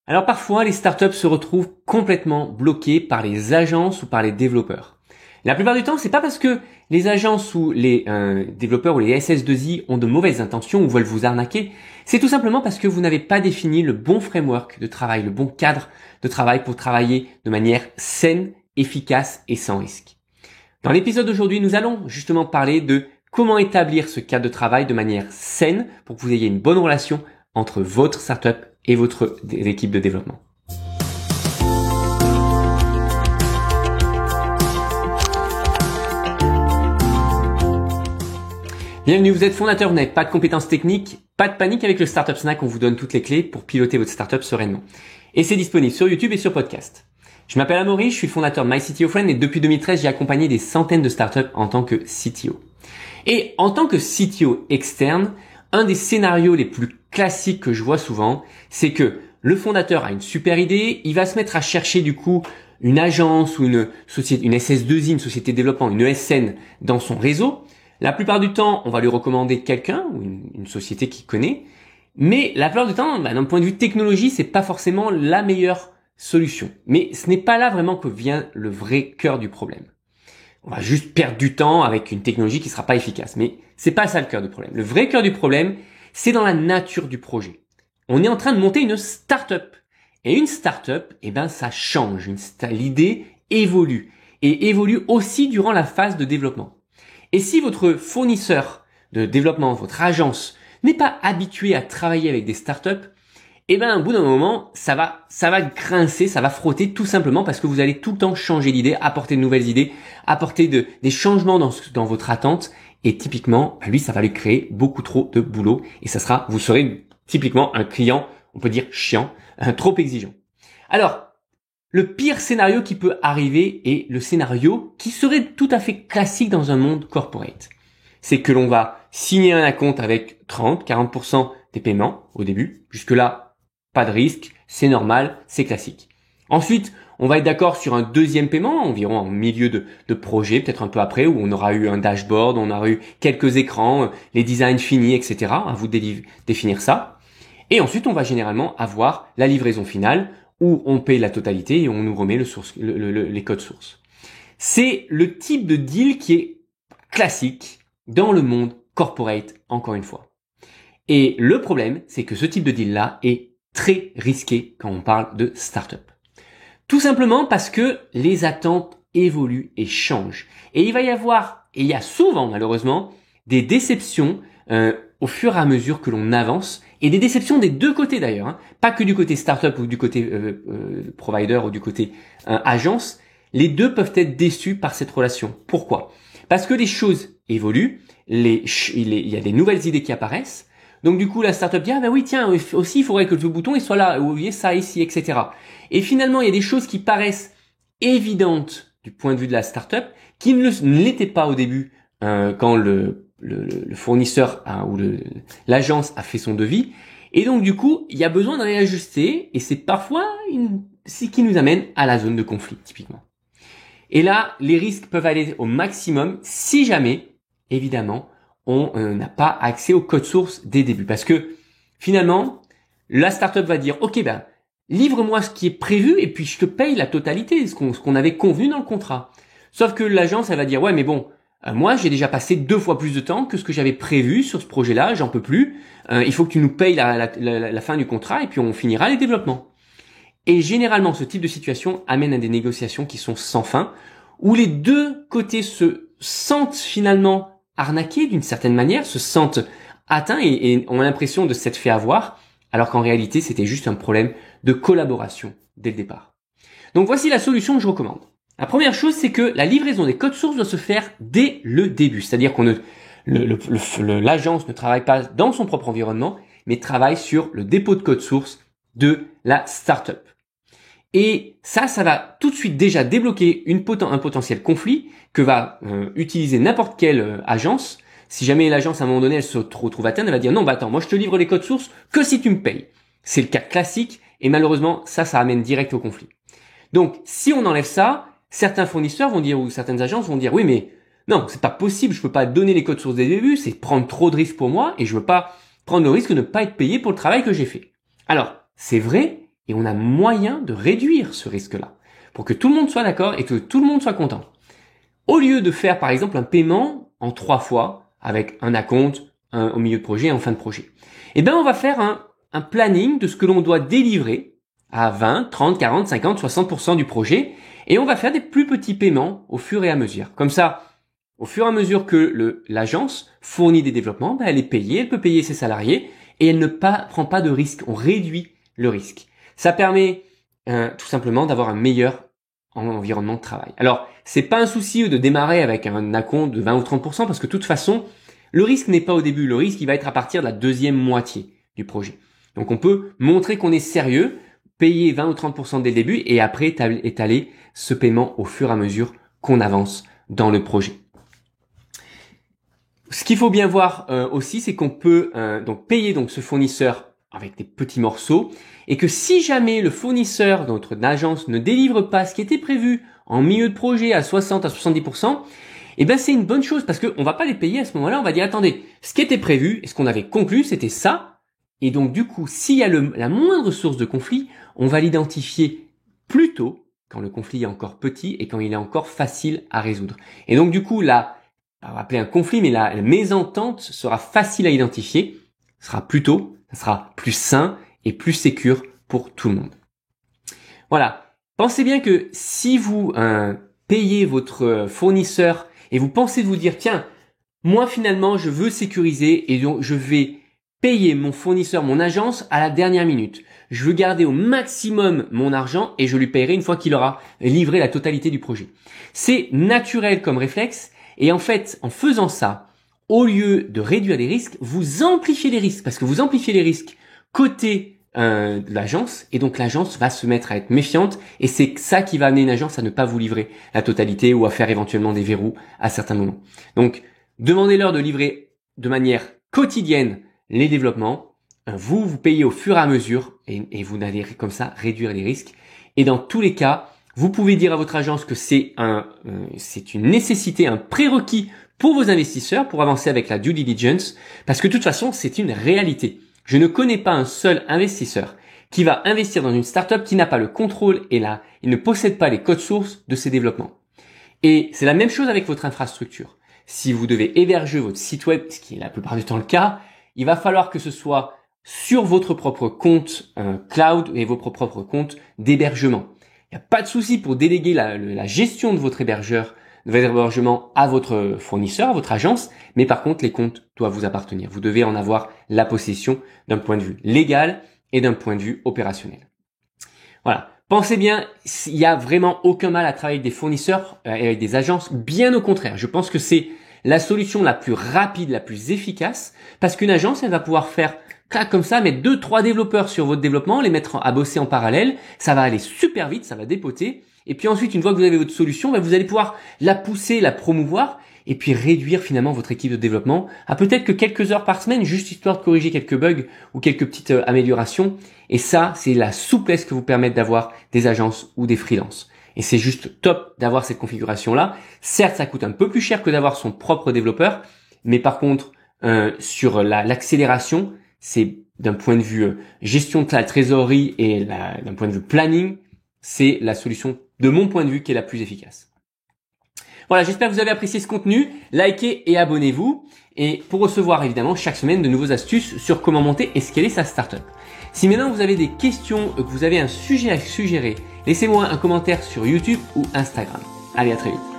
Alors parfois, les startups se retrouvent complètement bloquées par les agences ou par les développeurs. La plupart du temps, c'est pas parce que les agences ou les développeurs ou les SS2I ont de mauvaises intentions ou veulent vous arnaquer, c'est tout simplement parce que vous n'avez pas défini le bon framework de travail, le bon cadre de travail pour travailler de manière saine, efficace et sans risque. Dans l'épisode d'aujourd'hui, nous allons justement parler de comment établir ce cadre de travail de manière saine pour que vous ayez une bonne relation entre votre startup et votre équipe de développement. Bienvenue, vous êtes fondateur, vous n'avez pas de compétences techniques, pas de panique avec le Startup Snack, on vous donne toutes les clés pour piloter votre startup sereinement. Et c'est disponible sur YouTube et sur podcast. Je m'appelle Amaury, je suis le fondateur de MyCTOFriend et depuis 2013, j'ai accompagné des centaines de startups en tant que CTO. Et en tant que CTO externe, un des scénarios les plus classiques que je vois souvent, c'est que le fondateur a une super idée, il va se mettre à chercher du coup une agence ou une société, une SS2I, une société de développement, une ESN dans son réseau. La plupart du temps, on va lui recommander quelqu'un ou une société qu'il connaît, mais la plupart du temps, d'un point de vue technologie, c'est pas forcément la meilleure solution. Mais ce n'est pas là vraiment que vient le vrai cœur du problème. On va juste perdre du temps avec une technologie qui sera pas efficace, mais c'est pas ça le cœur du problème. Le vrai cœur du problème, c'est dans la nature du projet. On est en train de monter une start-up. Et une start-up, ça change. L'idée évolue. Et évolue aussi durant la phase de développement. Et si votre fournisseur de développement, votre agence, n'est pas habitué à travailler avec des startups, au bout d'un moment, ça va grincer, ça va frotter tout simplement parce que vous allez tout le temps changer d'idée, apporter de nouvelles idées, apporter des changements dans votre attente. Et typiquement, lui, ça va lui créer beaucoup trop de boulot et vous serez typiquement un client, on peut dire chiant, trop exigeant. Alors, le pire scénario qui peut arriver est le scénario qui serait tout à fait classique dans un monde corporate. C'est que l'on va signer un acompte avec 30-40% des paiements au début. Jusque-là, pas de risque, c'est normal, c'est classique. Ensuite, on va être d'accord sur un deuxième paiement, environ en milieu de projet, peut-être un peu après, où on aura eu un dashboard, on aura eu quelques écrans, les designs finis, etc. À vous de définir ça. Et ensuite, on va généralement avoir la livraison finale, où on paye la totalité et on nous remet les codes sources. C'est le type de deal qui est classique dans le monde corporate, encore une fois. Et le problème, c'est que ce type de deal-là est très risqué quand on parle de start-up. Tout simplement parce que les attentes évoluent et changent. Et il y a souvent malheureusement des déceptions au fur et à mesure que l'on avance, et des déceptions des deux côtés d'ailleurs, pas que du côté startup ou du côté provider ou du côté agence. Les deux peuvent être déçus par cette relation. Pourquoi ? Parce que les choses évoluent, il y a des nouvelles idées qui apparaissent. Donc du coup, la startup dit oui tiens, aussi il faudrait que le bouton il soit là, ou vous voyez ça ici, etc. Et finalement, il y a des choses qui paraissent évidentes du point de vue de la startup qui ne l'étaient pas au début quand le fournisseur ou l'agence a fait son devis. Et donc du coup, il y a besoin de réajuster et c'est parfois ce qui nous amène à la zone de conflit typiquement. Et là, les risques peuvent aller au maximum si jamais, évidemment, on n'a pas accès au code source dès le début. Parce que finalement, la startup va dire OK, livre-moi ce qui est prévu et puis je te paye la totalité, ce qu'on avait convenu dans le contrat. Sauf que l'agence, elle va dire ouais, mais bon, moi j'ai déjà passé 2 fois plus de temps que ce que j'avais prévu sur ce projet-là, j'en peux plus. Il faut que tu nous payes la fin du contrat et puis on finira les développements. Et généralement, ce type de situation amène à des négociations qui sont sans fin, où les deux côtés se sentent finalement arnaqués d'une certaine manière, se sentent atteints et ont l'impression de s'être fait avoir, alors qu'en réalité, c'était juste un problème de collaboration dès le départ. Donc voici la solution que je recommande. La première chose, c'est que la livraison des codes sources doit se faire dès le début, c'est-à-dire l'agence ne travaille pas dans son propre environnement, mais travaille sur le dépôt de code source de la startup. Et ça va tout de suite déjà débloquer un potentiel conflit que va utiliser n'importe quelle agence. Si jamais l'agence à un moment donné elle se retrouve atteinte, elle va dire non attends, moi je te livre les codes sources que si tu me payes. C'est le cas classique et malheureusement ça amène direct au conflit. Donc si on enlève ça, certains fournisseurs vont dire ou certaines agences vont dire oui mais non c'est pas possible, je peux pas donner les codes sources dès le début, c'est prendre trop de risques pour moi et je veux pas prendre le risque de ne pas être payé pour le travail que j'ai fait. Alors c'est vrai. et on a moyen de réduire ce risque-là pour que tout le monde soit d'accord et que tout le monde soit content. Au lieu de faire par exemple un paiement en 3 fois avec un acompte, un au milieu de projet et en fin de projet, eh ben on va faire un planning de ce que l'on doit délivrer à 20, 30, 40, 50, 60% du projet et on va faire des plus petits paiements au fur et à mesure. Comme ça, au fur et à mesure que l'agence fournit des développements, elle est payée, elle peut payer ses salariés et elle ne prend pas de risque. On réduit le risque. Ça permet tout simplement d'avoir un meilleur environnement de travail. Alors, c'est pas un souci de démarrer avec un acompte de 20 ou 30% parce que de toute façon, le risque n'est pas au début. Le risque, il va être à partir de la deuxième moitié du projet. Donc, on peut montrer qu'on est sérieux, payer 20 ou 30% dès le début et après étaler ce paiement au fur et à mesure qu'on avance dans le projet. Ce qu'il faut bien voir aussi, c'est qu'on peut donc payer donc ce fournisseur avec des petits morceaux et que si jamais le fournisseur de notre agence ne délivre pas ce qui était prévu en milieu de projet à 60 à 70%, eh ben c'est une bonne chose parce que on va pas les payer à ce moment-là, on va dire attendez, ce qui était prévu et ce qu'on avait conclu, c'était ça. Et donc du coup, s'il y a la moindre source de conflit, on va l'identifier plus tôt quand le conflit est encore petit et quand il est encore facile à résoudre. Et donc du coup, là, on va appeler un conflit, mais la mésentente sera facile à identifier, sera plus tôt, ça sera plus sain et plus sécure pour tout le monde. Voilà. Pensez bien que si vous payez votre fournisseur et vous pensez de vous dire, tiens, moi finalement, je veux sécuriser et donc je vais payer mon fournisseur, mon agence à la dernière minute. Je veux garder au maximum mon argent et je lui paierai une fois qu'il aura livré la totalité du projet. C'est naturel comme réflexe et en fait, en faisant ça, au lieu de réduire les risques, vous amplifiez les risques parce que vous amplifiez les risques côté de l'agence et donc l'agence va se mettre à être méfiante et c'est ça qui va amener une agence à ne pas vous livrer la totalité ou à faire éventuellement des verrous à certains moments. Donc, demandez-leur de livrer de manière quotidienne les développements. Vous payez au fur et à mesure et vous allez comme ça réduire les risques. Et dans tous les cas, vous pouvez dire à votre agence que c'est une nécessité, un prérequis pour vos investisseurs pour avancer avec la due diligence parce que de toute façon, c'est une réalité. Je ne connais pas un seul investisseur qui va investir dans une startup qui n'a pas le contrôle et il ne possède pas les codes sources de ses développements. Et c'est la même chose avec votre infrastructure. Si vous devez héberger votre site web, ce qui est la plupart du temps le cas, il va falloir que ce soit sur votre propre compte cloud et votre propre compte d'hébergement. Il n'y a pas de souci pour déléguer la gestion de votre hébergement à votre fournisseur, à votre agence, mais par contre, les comptes doivent vous appartenir. Vous devez en avoir la possession d'un point de vue légal et d'un point de vue opérationnel. Voilà. Pensez bien, il n'y a vraiment aucun mal à travailler avec des fournisseurs et avec des agences. Bien au contraire, je pense que c'est la solution la plus rapide, la plus efficace, parce qu'une agence, elle va pouvoir faire clac comme ça, mettre 2-3 développeurs sur votre développement, les mettre à bosser en parallèle. Ça va aller super vite, ça va dépoter. Et puis ensuite, une fois que vous avez votre solution, vous allez pouvoir la pousser, la promouvoir et puis réduire finalement votre équipe de développement à peut-être que quelques heures par semaine, juste histoire de corriger quelques bugs ou quelques petites améliorations. Et ça, c'est la souplesse que vous permettent d'avoir des agences ou des freelances. Et c'est juste top d'avoir cette configuration-là. Certes, ça coûte un peu plus cher que d'avoir son propre développeur, mais par contre, sur l'accélération, c'est d'un point de vue gestion de la trésorerie et d'un point de vue planning, c'est la solution de mon point de vue qui est la plus efficace. Voilà, j'espère que vous avez apprécié ce contenu. Likez et abonnez-vous. Et pour recevoir évidemment chaque semaine de nouvelles astuces sur comment monter et scaler sa startup. Si maintenant vous avez des questions, que vous avez un sujet à suggérer, laissez-moi un commentaire sur YouTube ou Instagram. Allez, à très vite.